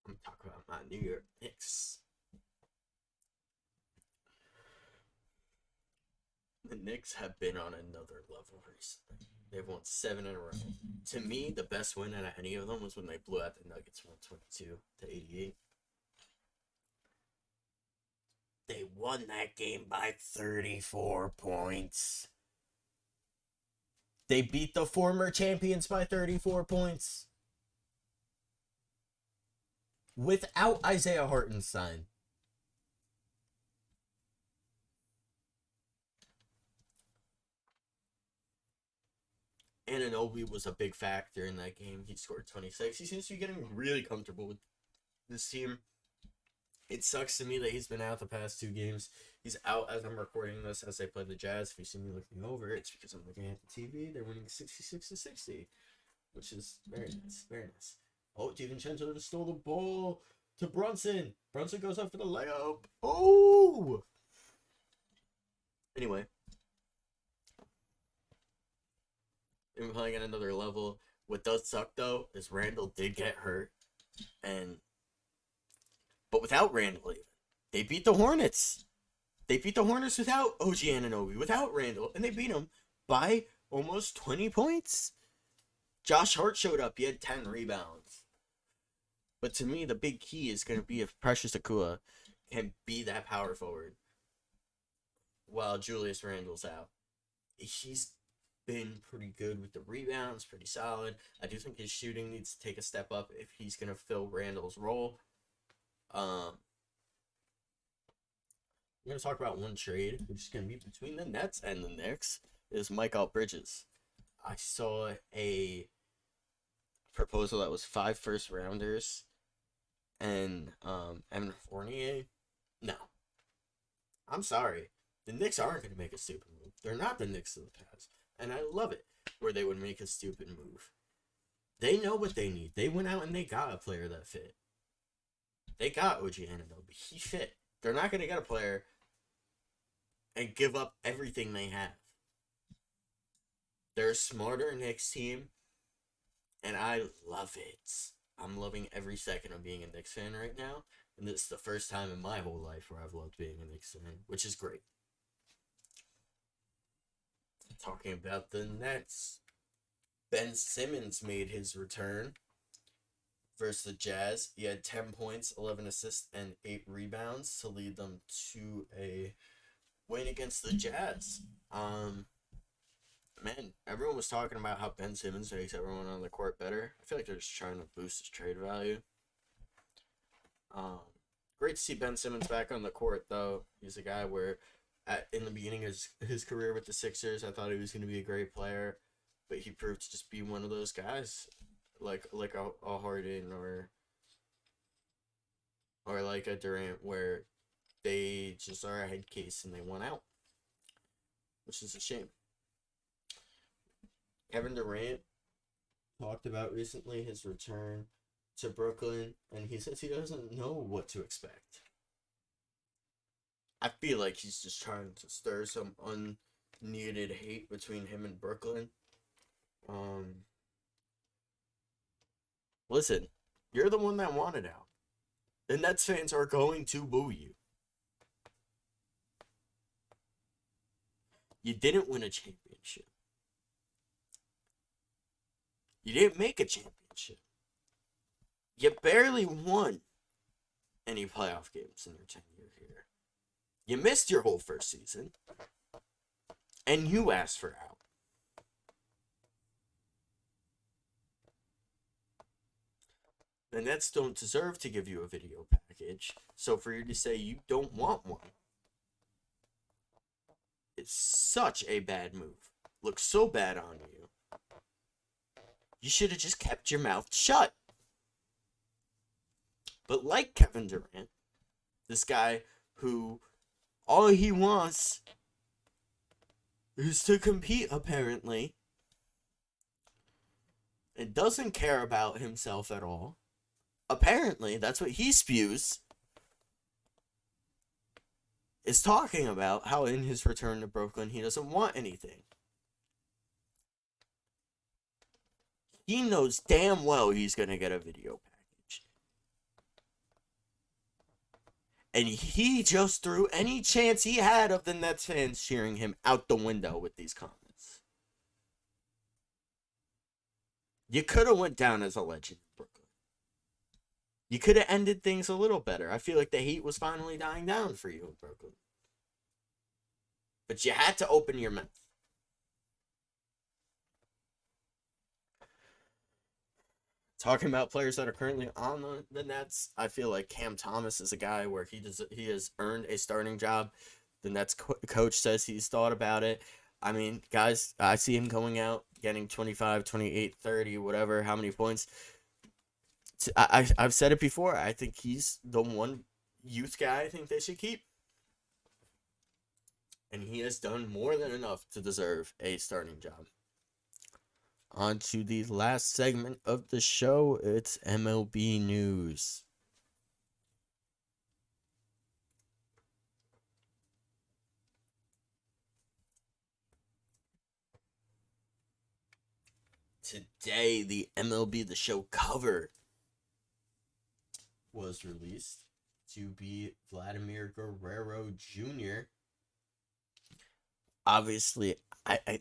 I'm talking about my New York Knicks. The Knicks have been on another level recently. They've won 7 in a row. To me, the best win out of any of them was when they blew out the Nuggets 122-88. They won that game by 34 points. They beat the former champions by 34 points. Without Isaiah Hartenstein. Anunoby was a big factor in that game. He scored 26. He seems to be getting really comfortable with this team. It sucks to me that he's been out the past 2 games. He's out as I'm recording this as they play the Jazz. If you see me looking over, it's because I'm looking at the TV. They're winning 66-60, which is very nice. Very nice. Oh, DiVincenzo just stole the ball to Brunson. Brunson goes up for the layup. Oh! Anyway. They're playing at another level. What does suck, though, is Randall did get hurt. But without Randall, even, they beat the Hornets. They beat the Hornets without OG Anunoby, without Randall, and they beat them by almost 20 points. Josh Hart showed up. He had 10 rebounds. But to me, the big key is going to be if Precious Achiuwa can be that power forward while Julius Randle's out. He's been pretty good with the rebounds, pretty solid. I do think his shooting needs to take a step up if he's going to fill Randall's role. We're going to talk about one trade, which is going to be between the Nets and the Knicks, is Mikal Bridges. I saw a proposal that was 5 first-rounders and Evan Fournier. No. I'm sorry. The Knicks aren't going to make a stupid move. They're not the Knicks of the past. And I love it where they would make a stupid move. They know what they need. They went out and they got a player that fit. They got OG Anunoby. He fit. They're not going to get a player and give up everything they have. They're a smarter Knicks team, and I love it. I'm loving every second of being a Knicks fan right now, and this is the first time in my whole life where I've loved being a Knicks fan, which is great. Talking about the Nets, Ben Simmons made his return versus the Jazz. He had 10 points, 11 assists, and 8 rebounds to lead them to a win against the Jazz. Man, everyone was talking about how Ben Simmons makes everyone on the court better. I feel like they're just trying to boost his trade value. Great to see Ben Simmons back on the court, though. He's a guy where, in the beginning of his career with the Sixers, I thought he was going to be a great player, but he proved to just be one of those guys, like a Harden or like a Durant, where they just are a head case and they won out, which is a shame. Kevin Durant talked about recently his return to Brooklyn, and he says he doesn't know what to expect. I feel like he's just trying to stir some unneeded hate between him and Brooklyn. Listen, you're the one that wanted out. The Nets fans are going to boo you. You didn't win a championship. You didn't make a championship. You barely won any playoff games in your tenure here. You missed your whole first season. And you asked for out. The Nets don't deserve to give you a video package. So for you to say you don't want one, it's such a bad move. Looks so bad on you. You should have just kept your mouth shut. But like Kevin Durant, this guy who all he wants is to compete, apparently, and doesn't care about himself at all. Apparently, that's what he spews, is talking about how in his return to Brooklyn, he doesn't want anything. He knows damn well he's going to get a video package. And he just threw any chance he had of the Nets fans cheering him out the window with these comments. You could have went down as a legend in Brooklyn. You could have ended things a little better. I feel like the heat was finally dying down for you in Brooklyn. But you had to open your mouth. Talking about players that are currently on the Nets, I feel like Cam Thomas is a guy where he has earned a starting job. The Nets coach says he's thought about it. I mean, guys, I see him going out, getting 25, 28, 30, whatever, how many points. I've said it before. I think he's the one youth guy I think they should keep. And he has done more than enough to deserve a starting job. On to the last segment of the show. It's MLB news. Today, the MLB The Show cover was released to be Vladimir Guerrero Jr. Obviously, I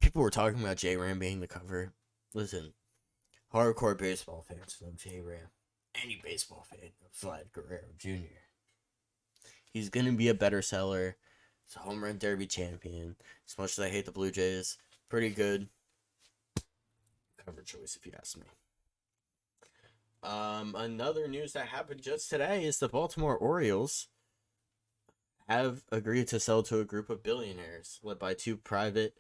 people were talking about J-Ram being the cover. Listen, hardcore baseball fans love J-Ram. Any baseball fan loves Vlad Guerrero Jr. He's going to be a better seller. He's a home run derby champion. As much as I hate the Blue Jays, pretty good cover choice if you ask me. Another news that happened just today is the Baltimore Orioles have agreed to sell to a group of billionaires led by two private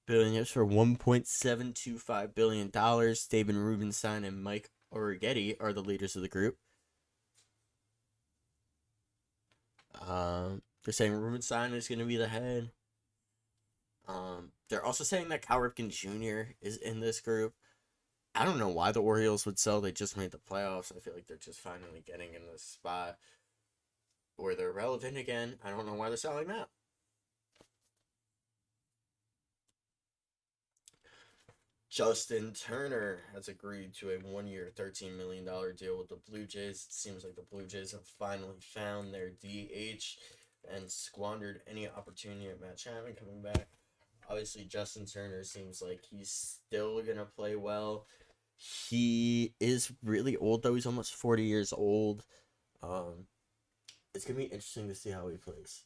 billionaires for $1.725 billion. David Rubenstein and Mike Orgetti are the leaders of the group. They're saying Rubenstein is going to be the head. They're also saying that Cal Ripken Jr. is in this group. I don't know why the Orioles would sell. They just made the playoffs. I feel like they're just finally getting in this spot where they're relevant again. I don't know why they're selling now. Justin Turner has agreed to a 1 year, $13 million deal with the Blue Jays. It seems like the Blue Jays have finally found their DH and squandered any opportunity at Matt Chapman coming back. Obviously, Justin Turner seems like he's still going to play well. He is really old, though. He's almost 40 years old. It's going to be interesting to see how he plays.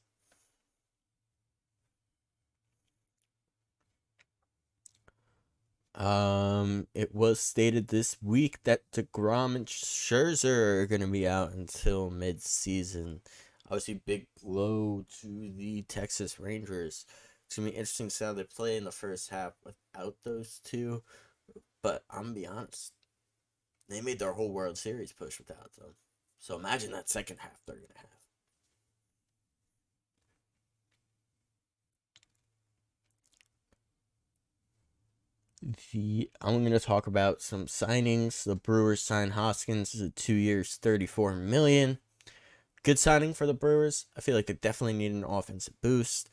It was stated this week that DeGrom and Scherzer are going to be out until mid-season. Obviously, big blow to the Texas Rangers. It's going to be interesting to see how they play in the first half without those two. But I'm going to be honest, they made their whole World Series push without them. So imagine that second half they're going to have. I'm going to talk about some signings. The Brewers signed Hoskins to 2 years, $34 million. Good signing for the Brewers. I feel like they definitely need an offensive boost.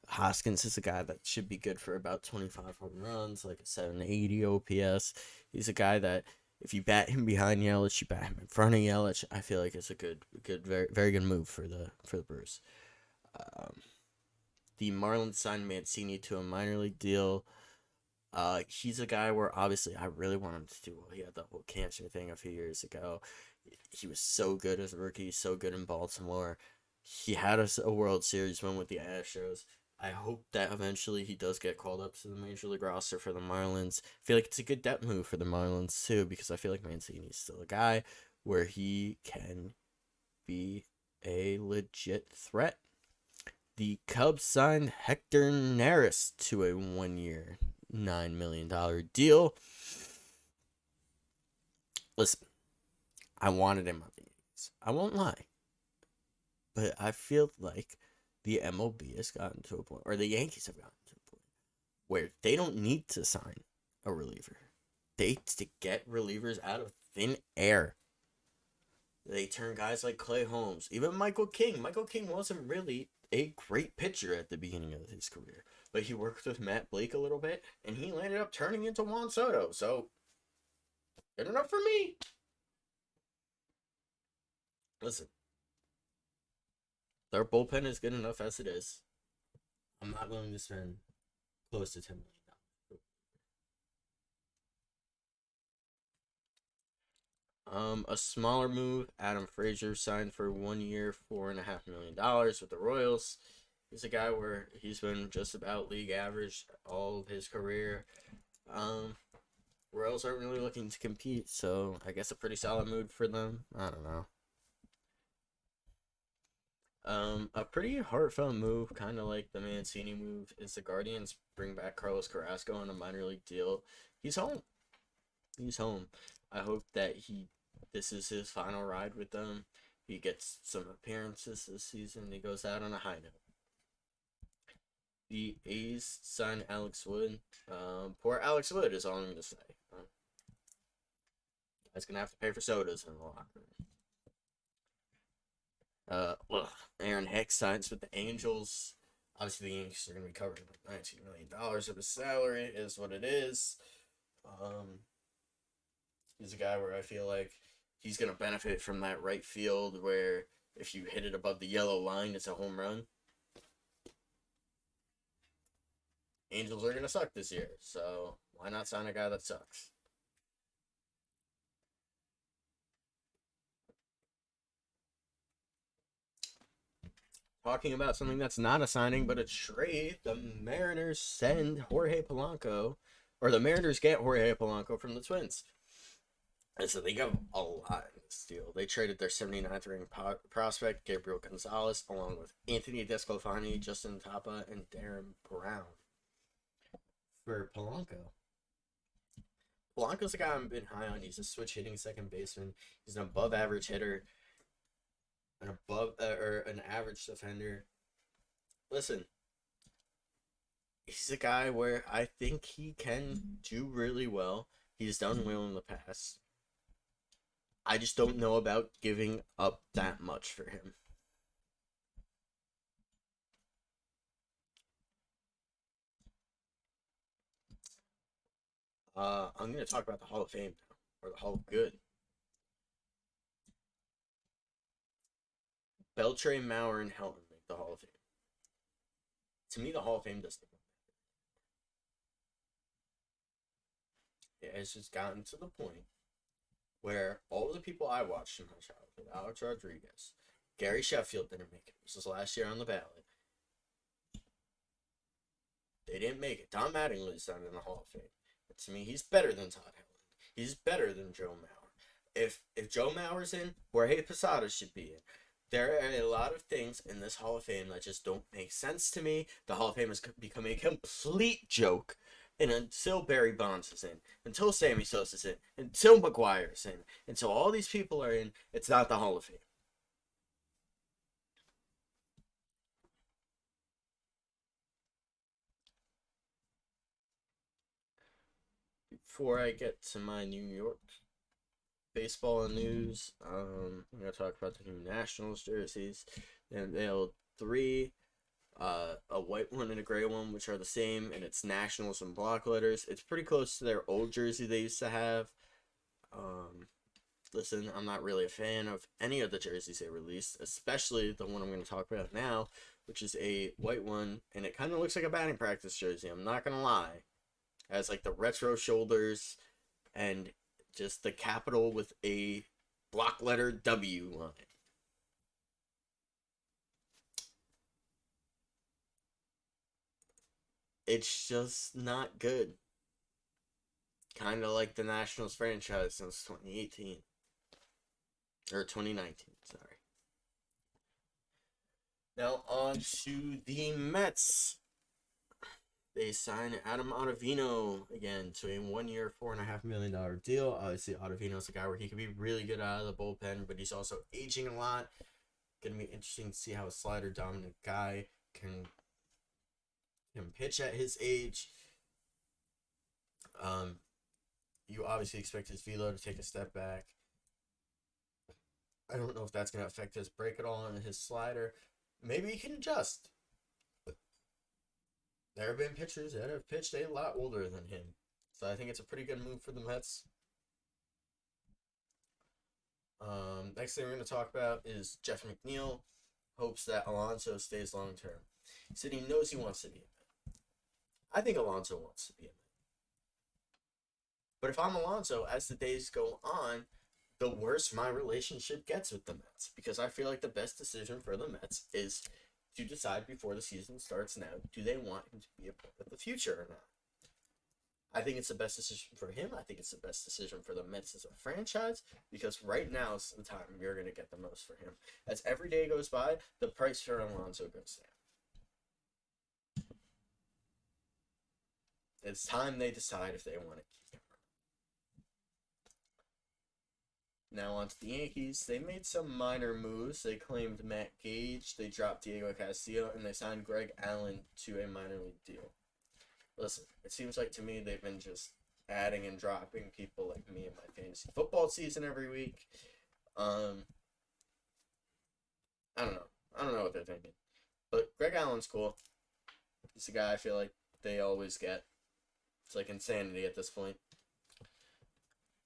Hoskins is a guy that should be good for about 25 home runs, like a 780 OPS. He's a guy that if you bat him behind Yelich, you bat him in front of Yelich. I feel like it's a good, very, very good move for the Brewers. The Marlins signed Mancini to a minor league deal. He's a guy where obviously I really want him to do well. He had that whole cancer thing a few years ago. He was so good as a rookie, so good in Baltimore. He had a World Series win with the Astros. I hope that eventually he does get called up to the Major League roster for the Marlins. I feel like it's a good depth move for the Marlins too, because I feel like Mancini's still a guy where he can be a legit threat. The Cubs signed Hector Neris to a 1 year, $9 million deal. Listen, I wanted him on the Yankees. I won't lie. But I feel like the MLB has gotten to a point, or the Yankees have gotten to a point, where they don't need to sign a reliever. To get relievers out of thin air. They turn guys like Clay Holmes, even Michael King. Michael King wasn't really a great pitcher at the beginning of his career, but he worked with Matt Blake a little bit, and he ended up turning into Juan Soto. So, good enough for me. Listen, their bullpen is good enough as it is. I'm not willing to spend close to $10 million. A smaller move. Adam Frazier signed for 1 year, $4.5 million with the Royals. He's a guy where he's been just about league average all of his career. Royals aren't really looking to compete, so I guess a pretty solid move for them. I don't know. A pretty heartfelt move, kind of like the Mancini move, is the Guardians bring back Carlos Carrasco on a minor league deal. He's home. He's home. I hope that this is his final ride with them. He gets some appearances this season. He goes out on a high note. The A's signed Alex Wood. Poor Alex Wood is all I'm going to say. Guy's going to have to pay for sodas in the locker room. Aaron Hicks signs with the Angels. Obviously, the Yankees are going to be covering like $19 million of his salary. Is what it is. He's a guy where I feel like he's going to benefit from that right field where if you hit it above the yellow line, it's a home run. Angels are going to suck this year, so why not sign a guy that sucks? Talking about something that's not a signing but a trade, the Mariners send Jorge Polanco, or the Mariners get Jorge Polanco from the Twins. And so they got a lot in this deal. They traded their 79th ranked prospect, Gabriel Gonzalez, along with Anthony Desclafani, Justin Tapa, and Darren Brown for Polanco. Polanco's a guy I've been high on. He's a switch hitting second baseman. He's an above average hitter, an average defender. Listen, he's a guy where I think he can do really well. He's done well in the past. I just don't know about giving up that much for him. I'm going to talk about the Hall of Fame now, or the Hall of Good. Beltray, Maurer, and Helton make the Hall of Fame. To me, the Hall of Fame doesn't even matter. It has just gotten to the point where all the people I watched in my childhood, Alex Rodriguez, Gary Sheffield didn't make it. This was last year on the ballot. They didn't make it. Don Mattingly's not in the Hall of Fame. But to me, he's better than Todd Helton. He's better than Joe Mauer. If Joe Mauer's in, Jorge Posada should be in. There are a lot of things in this Hall of Fame that just don't make sense to me. The Hall of Fame has become a complete joke. And until Barry Bonds is in, until Sammy Sosa's in, until McGwire's in, until all these people are in, it's not the Hall of Fame. Before I get to my New York baseball news, I'm going to talk about the new Nationals jerseys. They unveiled three, a white one and a gray one, which are the same, and it's Nationals in block letters. It's pretty close to their old jersey they used to have. Listen, I'm not really a fan of any of the jerseys they released, especially the one I'm going to talk about now, which is a white one, and it kind of looks like a batting practice jersey. I'm not going to lie. It has like the retro shoulders and just the capital with a block letter W on it. It's just not good. Kind of like the Nationals franchise since 2018. Or 2019, sorry. Now on to the Mets. They signed Adam Ottavino again to a 1 year, $4.5 million deal. Obviously, Ottavino's a guy where he can be really good out of the bullpen, but he's also aging a lot. Gonna be interesting to see how a slider dominant guy can pitch at his age. You obviously expect his velo to take a step back. I don't know if that's gonna affect his break at all and his slider. Maybe he can adjust. There have been pitchers that have pitched a lot older than him. So I think it's a pretty good move for the Mets. Next thing we're going to talk about is Jeff McNeil hopes that Alonso stays long term. He said he knows he wants to be a Met. I think Alonso wants to be a Met. But if I'm Alonso, as the days go on, the worse my relationship gets with the Mets. Because I feel like the best decision for the Mets is to decide before the season starts now, do they want him to be a part of the future or not? I think it's the best decision for him. I think it's the best decision for the Mets as a franchise, because right now is the time you're going to get the most for him. As every day goes by, the price for Alonso goes down. It's time they decide if they want to keep him. Now on to the Yankees. They made some minor moves. They claimed Matt Gage, they dropped Diego Castillo, and they signed Greg Allen to a minor league deal. Listen, it seems like to me they've been just adding and dropping people like me in my fantasy football season every week. I don't know. I don't know what they're thinking. But Greg Allen's cool. He's a guy I feel like they always get. It's like insanity at this point.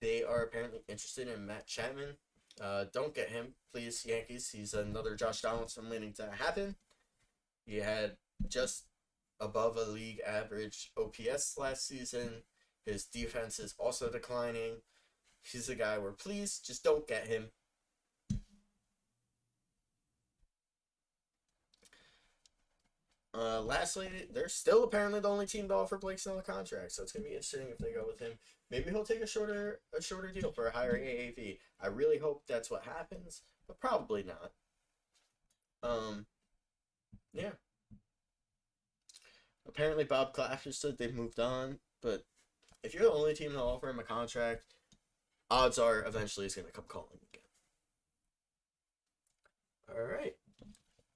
They are apparently interested in Matt Chapman. Don't get him, please, Yankees. He's another Josh Donaldson waiting to happen. He had just above a league average OPS last season. His defense is also declining. He's a guy where, please, just don't get him. Lastly, they're still apparently the only team to offer Blake Snell a contract, so it's gonna be interesting if they go with him. Maybe he'll take a shorter deal for a higher AAV. I really hope that's what happens, but probably not. Yeah. Apparently, Bob Clapper said they've moved on, but if you're the only team to offer him a contract, odds are eventually he's gonna come calling again. All right.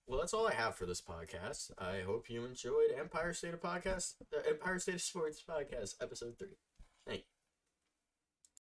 Well, that's all I have for this podcast. I hope you enjoyed Empire State of Sports Podcast, episode 3.